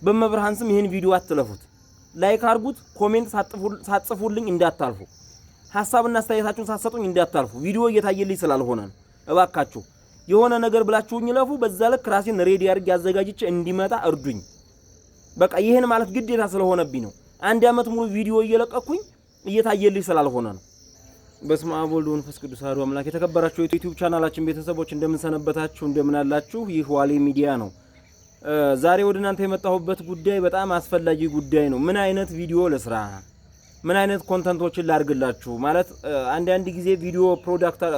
በመብርሃን ስም ይሄን ቪዲዮ አትለፉት። ላይክ አድርጉት፣ ኮሜንት ሳትጽፉልኝ እንዳታልፉ፣ ሐሳብና አስተያየታችሁን ሳትሰጡኝ እንዳታልፉ። ቪዲዮ እየታየልኝ ስላልሆነ እባካችሁ የሆነ ነገር ብላችሁኝ ለፉ። በዛ ልክ ራሴን ሬዲ አድርጌ አዘጋጅቼ እንዲመጣ እርዱኝ። በቃ ይሄን ማለት ግዴታ ስለሆነብኝ ነው። አንድ አመት ሙሉ ቪዲዮ እየለቀኩኝ እየታየልኝ ስላልሆነ ነው። በስመ አብ ወወልድ ወመንፈስ ቅዱስ አሐዱ አምላክ። የተከበራችሁ የዩቲዩብ ቻናላችን ቤተሰቦች እንደምን ሰነበታችሁ? እንደምን አላችሁ? ይህ ዋሌ ሚዲያ ነው። ዛሬ ወደ እናንተ የመጣሁበት ጉዳይ በጣም አስፈላጊ ጉዳይ ነው። ምን አይነት ቪዲዮ ለስራ፣ ምን አይነት ኮንተንቶችን ላርግላችሁ ማለት አንድ ጊዜ ቪዲዮ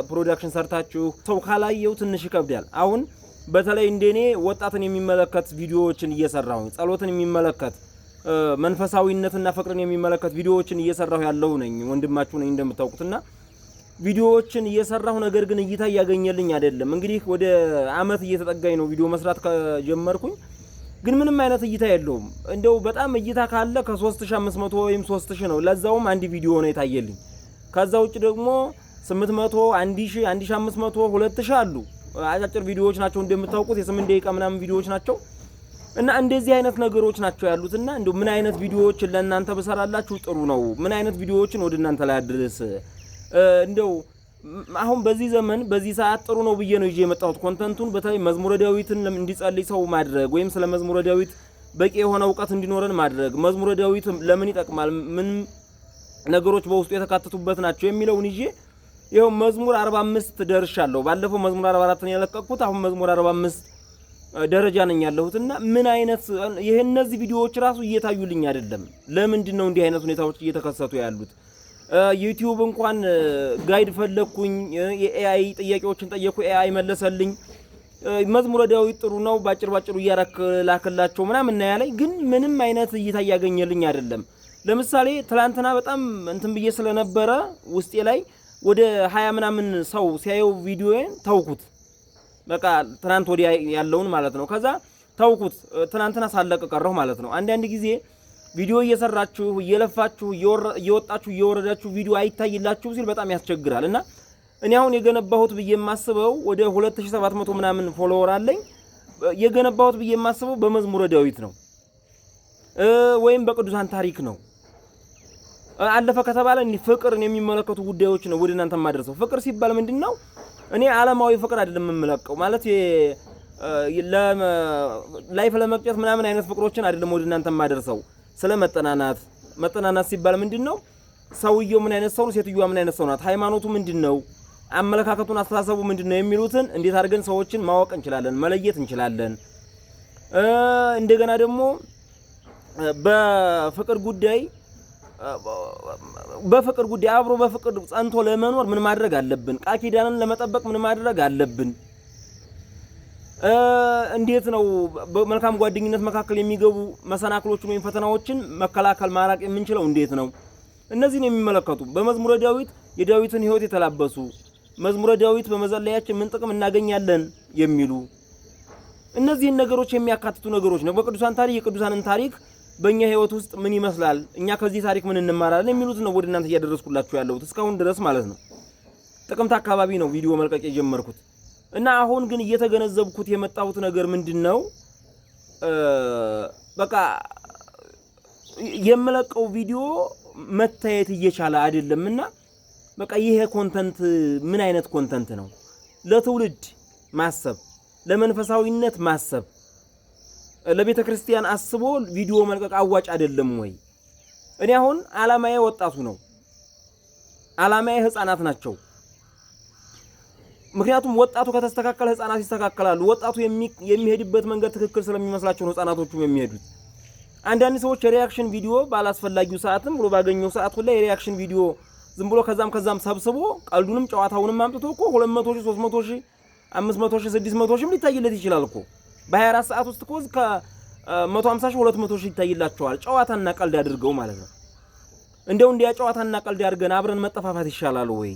ፕሮዳክሽን ሰርታችሁ ሰው ካላየው ትንሽ ይከብዳል። አሁን በተለይ እንደኔ ወጣትን የሚመለከት ቪዲዮዎችን እየሰራሁ ጸሎትን የሚመለከት መንፈሳዊነትና ፍቅርን የሚመለከት ቪዲዮዎችን እየሰራሁ ያለው ነኝ። ወንድማችሁ ነኝ እንደምታውቁትና ቪዲዮዎችን እየሰራሁ ነገር ግን እይታ ያገኘልኝ አይደለም። እንግዲህ ወደ አመት እየተጠጋኝ ነው ቪዲዮ መስራት ከጀመርኩኝ፣ ግን ምንም አይነት እይታ የለውም። እንደው በጣም እይታ ካለ ከ3500 ወይም 3000 ነው። ለዛውም አንድ ቪዲዮ ነው የታየልኝ። ከዛ ውጭ ደግሞ 800፣ 1000፣ 1500፣ 2000 አሉ። አጫጭር ቪዲዮዎች ናቸው እንደምታውቁት፣ የ8 ደቂቃ ምናምን ቪዲዮዎች ናቸው። እና እንደዚህ አይነት ነገሮች ናቸው ያሉትና እንደው ምን አይነት ቪዲዮዎችን ለእናንተ በሰራላችሁ ጥሩ ነው? ምን አይነት ቪዲዮዎችን ወደ እናንተ ላይ አድርስ? እንደው አሁን በዚህ ዘመን በዚህ ሰዓት ጥሩ ነው ብዬ ነው ይዤ የመጣሁት ኮንተንቱን። በተለይ መዝሙረ ዳዊትን እንዲጸልይ ሰው ማድረግ ወይም ስለ መዝሙረ ዳዊት በቂ የሆነ ዕውቀት እንዲኖረን ማድረግ፣ መዝሙረ ዳዊት ለምን ይጠቅማል፣ ምን ነገሮች በውስጡ የተካተቱበት ናቸው የሚለውን ይዤ ይሄው መዝሙር 45 ደርሻለሁ። ባለፈው መዝሙር 44 ነው ያለቀቁት። አሁን መዝሙር 45 ደረጃ ነኝ ያለሁትና ምን አይነት ይሄ እነዚህ ቪዲዮዎች ራሱ እየታዩልኝ አይደለም። ለምንድን ነው እንዲህ አይነት ሁኔታዎች እየተከሰቱ ያሉት? ዩቲዩብ እንኳን ጋይድ ፈለኩኝ፣ የኤአይ ጥያቄዎችን ጠየቁ፣ ኤአይ መለሰልኝ። መዝሙረ ዳዊት ጥሩ ነው ባጭሩ እያራክላቸው ምናምን እና ያለኝ ግን ምንም አይነት እይታ እያገኘልኝ አይደለም። ለምሳሌ ትላንትና በጣም እንትን ብዬ ስለነበረ ውስጤ ላይ ወደ 20 ምናምን ሰው ሲያየው ቪዲዮዬን ተውኩት። በቃ ትናንት ወዲያ ያለውን ማለት ነው። ከዛ ተውኩት፣ ትናንትና ሳለቀ ቀረሁ ማለት ነው። አንዳንድ ጊዜ ቪዲዮ እየሰራችሁ እየለፋችሁ እየወጣችሁ እየወረዳችሁ ቪዲዮ አይታይላችሁ ሲል በጣም ያስቸግራል። እና እኔ አሁን የገነባሁት ብዬ የማስበው ወደ 2700 ምናምን ፎሎወር አለኝ። የገነባሁት ብዬ የማስበው በመዝሙረ ዳዊት ነው ወይም በቅዱሳን ታሪክ ነው። አለፈ ከተባለ ፍቅርን የሚመለከቱ ጉዳዮች ነው ወደ እናንተ ማድረሰው። ፍቅር ሲባል ምንድነው? እኔ ዓለማዊ ፍቅር አይደለም የምመለከው ማለት ላይፍ ለመቅጨት ምናምን አይነት ፍቅሮችን አይደለም ወደ እናንተ ማድረሰው። ስለ መጠናናት ሲባል ምንድነው? ሰውየው ምን አይነት ሰው ነው፣ ሴትዮዋ ምን አይነት ሰው ናት፣ ሃይማኖቱ ምንድነው፣ አመለካከቱን አስተሳሰቡ ምንድነው የሚሉትን እንዴት አድርገን ሰዎችን ማወቅ እንችላለን፣ መለየት እንችላለን። እንደገና ደግሞ በፍቅር ጉዳይ አብሮ በፍቅር ጸንቶ ለመኖር ምን ማድረግ አለብን? ቃል ኪዳንን ለመጠበቅ ምን ማድረግ አለብን? እንዴት ነው በመልካም ጓደኝነት መካከል የሚገቡ መሰናክሎችን ወይም ፈተናዎችን መከላከል ማራቅ የምንችለው እንዴት ነው? እነዚህን የሚመለከቱ በመዝሙረ ዳዊት የዳዊትን ሕይወት የተላበሱ መዝሙረ ዳዊት በመዘለያችን ምን ጥቅም እናገኛለን የሚሉ እነዚህን ነገሮች የሚያካትቱ ነገሮች ነው። በቅዱሳን ታሪክ የቅዱሳንን ታሪክ በእኛ ሕይወት ውስጥ ምን ይመስላል፣ እኛ ከዚህ ታሪክ ምን እንማራለን የሚሉት ነው ወደ እናንተ እያደረስኩላችሁ ያለሁት እስካሁን ድረስ ማለት ነው። ጥቅምት አካባቢ ነው ቪዲዮ መልቀቅ የጀመርኩት እና አሁን ግን እየተገነዘብኩት የመጣሁት ነገር ምንድነው? በቃ የምለቀው ቪዲዮ መታየት እየቻለ አይደለምና በቃ ይሄ ኮንተንት ምን አይነት ኮንተንት ነው? ለትውልድ ማሰብ፣ ለመንፈሳዊነት ማሰብ፣ ለቤተ ክርስቲያን አስቦ ቪዲዮ መልቀቅ አዋጭ አይደለም ወይ? እኔ አሁን አላማዬ ወጣቱ ነው። አላማዬ ህፃናት ናቸው። ምክንያቱም ወጣቱ ከተስተካከለ ህፃናት ይስተካከላሉ። ወጣቱ የሚሄድበት መንገድ ትክክል ስለሚመስላቸው ነው ህፃናቶቹም የሚሄዱት። አንዳንድ ሰዎች የሪአክሽን ቪዲዮ ባላስፈላጊው ሰዓትም ብሎ ባገኘው ሰዓት ሁሉ የሪአክሽን ቪዲዮ ዝም ብሎ ከዛም ሰብስቦ ቀልዱንም ጨዋታውንም አምጥቶ እኮ 200 ሺህ 300 ሺህ 500 ሺህ 600 ሺህ ሊታይለት ይችላል እኮ በ24 ሰዓት ውስጥ እኮ ከ150 ሺህ 200 ሺህ ይታይላቸዋል። ጨዋታና ቀልድ አድርገው ማለት ነው። እንደው እንዲያ ጨዋታና ቀልድ አድርገን አብረን መጠፋፋት ይሻላል ወይ?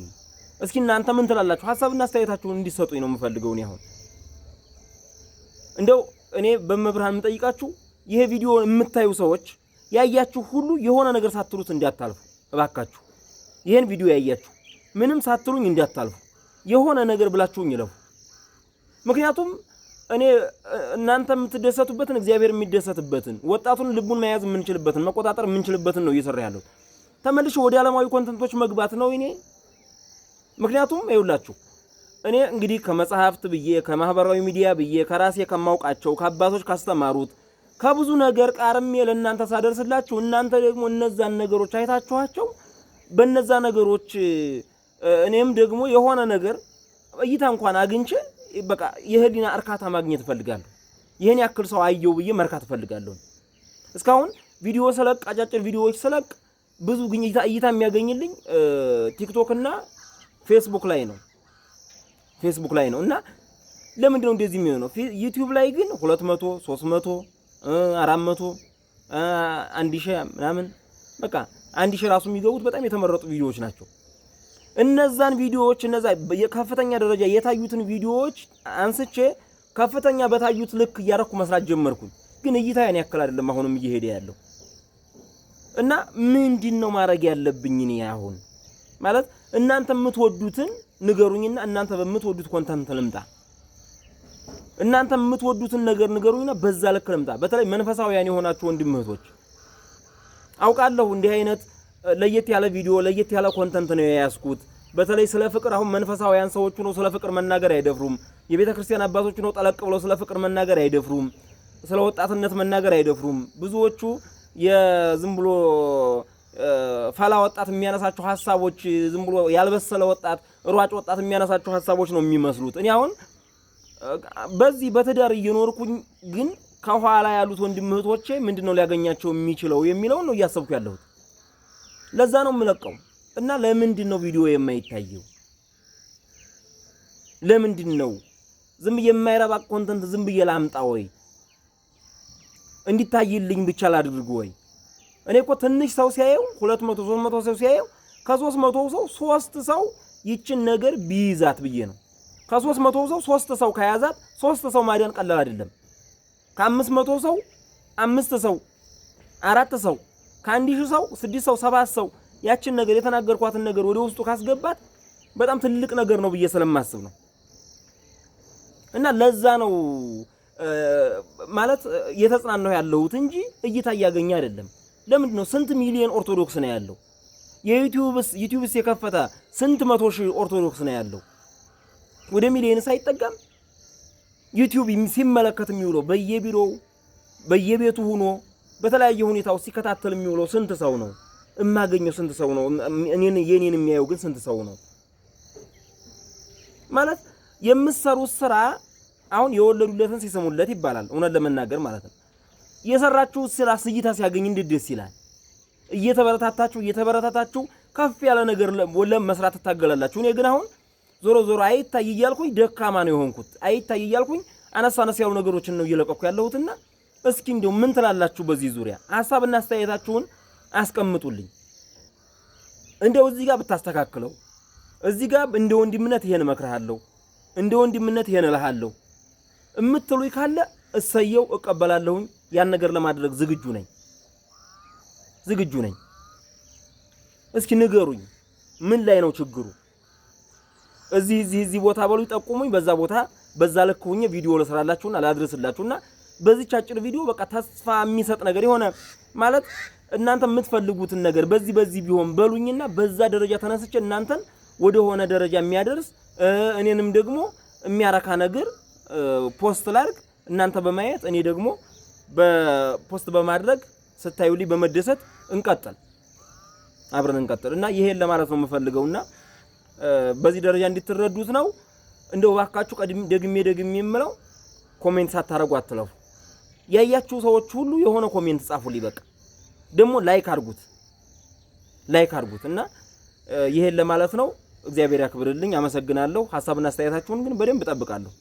እስኪ እናንተ ምን ትላላችሁ? ሐሳብና አስተያየታችሁን እንዲሰጡኝ ነው የምፈልገው። ነው እንደው እኔ በመብርሃን የምጠይቃችሁ ይሄ ቪዲዮ የምታዩ ሰዎች ያያችሁ ሁሉ የሆነ ነገር ሳትሉት እንዲያታልፉ እባካችሁ። ይሄን ቪዲዮ ያያችሁ ምንም ሳትሉኝ እንዲያታልፉ የሆነ ነገር ብላችሁኝ ይለፉ። ምክንያቱም እኔ እናንተ የምትደሰቱበትን እግዚአብሔር የሚደሰትበትን ወጣቱን ልቡን መያዝ የምንችልበትን መቆጣጠር የምንችልበትን ነው እየሰራ ያለው። ተመልሼ ወደ ዓለማዊ ኮንተንቶች መግባት ነው እኔ። ምክንያቱም ይኸውላችሁ እኔ እንግዲህ ከመጽሐፍት ብዬ ከማህበራዊ ሚዲያ ብዬ ከራሴ ከማውቃቸው ከአባቶች ካስተማሩት ከብዙ ነገር ቃርሜ ለእናንተ ሳደርስላችሁ እናንተ ደግሞ እነዛን ነገሮች አይታችኋቸው በእነዛ ነገሮች እኔም ደግሞ የሆነ ነገር እይታ እንኳን አግኝቼ በቃ የህሊና እርካታ ማግኘት እፈልጋለሁ። ይሄን ያክል ሰው አየው ብዬ መርካት እፈልጋለሁ። እስካሁን ቪዲዮ ሰለቅ አጫጭር ቪዲዮዎች ሰለቅ ብዙ ግኝታ እይታ የሚያገኝልኝ ቲክቶክ እና ፌስቡክ ላይ ነው እና ለምንድን ነው እንደዚህ የሚሆነው? ዩቲዩብ ላይ ግን 200 300 400 1000 ምናምን በቃ 1000 ራሱ የሚገቡት በጣም የተመረጡ ቪዲዮዎች ናቸው። እነዛን ቪዲዮዎች እነዛ የከፍተኛ ደረጃ የታዩትን ቪዲዮዎች አንስቼ ከፍተኛ በታዩት ልክ ያረኩ መስራት ጀመርኩኝ። ግን እይታ ያን ያክል አይደለም አሁንም እየሄደ ያለው እና ምንድነው ማድረግ ያለብኝ እኔ አሁን ማለት እናንተ የምትወዱትን ንገሩኝና እናንተ በምትወዱት ኮንተንት ልምጣ። እናንተ የምትወዱትን ነገር ንገሩኝና በዛ ልክ ልምጣ። በተለይ መንፈሳውያን የሆናችሁ ወንድም እህቶች አውቃለሁ እንዲህ አይነት ለየት ያለ ቪዲዮ ለየት ያለ ኮንተንት ነው ያያስኩት። በተለይ ስለ ፍቅር አሁን መንፈሳውያን ሰዎች ነው ስለ ፍቅር መናገር አይደፍሩም። የቤተ ክርስቲያን አባቶች ነው ጠለቅ ብለው ስለ ፍቅር መናገር አይደፍሩም። ስለ ወጣትነት መናገር አይደፍሩም። ብዙዎቹ የዝም ብሎ ፋላ ወጣት የሚያነሳቸው ሐሳቦች ዝም ብሎ ያልበሰለ ወጣት ሯጭ ወጣት የሚያነሳቸው ሐሳቦች ነው የሚመስሉት። እኔ አሁን በዚህ በትዳር እየኖርኩኝ ግን ከኋላ ያሉት ወንድም እህቶቼ ምንድነው ሊያገኛቸው የሚችለው የሚለው ነው እያሰብኩ ያለሁት። ለዛ ነው የምለቀው እና ለምንድን ነው ቪዲዮ የማይታየው? ለምንድን ነው ዝም የማይረባ ኮንተንት ዝም ብዬ ላምጣ ወይ እንዲታይልኝ ብቻ ላድርግ ወይ? እኔ እኮ ትንሽ ሰው ሲያየው 200 300 ሰው ሲያየው ከ300 ሰው 3 ሰው ይችን ነገር ቢይዛት ብዬ ነው። ከ300 ሰው 3 ሰው ከያዛት 3 ሰው ማዳን ቀላል አይደለም። ከ500 ሰው 5 ሰው 4 ሰው ከ1000 ሰው 6 ሰው 7 ሰው ያችን ነገር የተናገርኳትን ነገር ወደ ውስጡ ካስገባት በጣም ትልቅ ነገር ነው ብዬ ስለማስብ ነው። እና ለዛ ነው ማለት የተጽናናው ያለሁት እንጂ እይታ ያገኘ አይደለም። ለምንድን ነው ስንት ሚሊዮን ኦርቶዶክስ ነው ያለው? ዩቲዩብስ የከፈታ ስንት 100 ሺህ ኦርቶዶክስ ነው ያለው? ወደ ሚሊዮን ሳይጠጋም ዩቲዩብ ሲመለከት የሚውለው በየቢሮው በየቤቱ ሆኖ በተለያየ ሁኔታው ሲከታተል የሚውለው ስንት ሰው ነው? እማገኘው ስንት ሰው ነው? የኔን የሚያየው ግን ስንት ሰው ነው? ማለት የምትሰሩት ስራ አሁን የወለዱለትን ሲሰሙለት ይባላል። እውነት ለመናገር ማለት ነው። የሰራችሁት ስራ እይታ ሲያገኝ እንዴት ደስ ይላል። እየተበረታታችሁ ከፍ ያለ ነገር ለመስራት ታገላላችሁ። እኔ ግን አሁን ዞሮ አይታይ እያልኩኝ ደካማ ነው የሆንኩት። አይታይ እያልኩኝ አነስ ያሉ ነገሮችን ነው እየለቀኩ ያለሁትና እስኪ እንደው ምን ትላላችሁ በዚህ ዙሪያ? ሐሳብና አስተያየታችሁን አስቀምጡልኝ። እንደው እዚህ ጋር ብታስተካክለው እዚህ ጋር እንደ ወንድምነት ይሄን እመክርሃለሁ፣ እንደ ወንድምነት ይሄን እልሃለሁ እምትሉኝ ካለ እሰየው እቀበላለሁኝ። ያን ነገር ለማድረግ ዝግጁ ነኝ። እስኪ ንገሩኝ ምን ላይ ነው ችግሩ? እዚህ ቦታ በሉ ጠቁሙኝ። በዛ ቦታ በዛ ልክ ሆኜ ቪዲዮ ለሰራላችሁና ላድርስላችሁና በዚህ አጭር ቪዲዮ በቃ ተስፋ የሚሰጥ ነገር የሆነ ማለት እናንተ የምትፈልጉትን ነገር በዚህ ቢሆን በሉኝና በዛ ደረጃ ተነስቼ እናንተን ወደ ሆነ ደረጃ የሚያደርስ እኔንም ደግሞ የሚያረካ ነገር ፖስት ላድርግ። እናንተ በማየት እኔ ደግሞ በፖስት በማድረግ ስታዩልኝ በመደሰት አብረን እንቀጥልና ይሄን ለማለት ነው የምፈልገውና በዚህ ደረጃ እንድትረዱት ነው። እንደው ባካችሁ ደግሜ የምለው ኮሜንት ሳታረጉ አትለፉ። ያያችሁ ሰዎች ሁሉ የሆነ ኮሜንት ጻፉልኝ። በቃ ደግሞ ላይክ አድርጉትና ይሄን ለማለት ነው። እግዚአብሔር ያክብርልኝ። አመሰግናለሁ። ሐሳብና አስተያየታችሁን ግን በደንብ እጠብቃለሁ።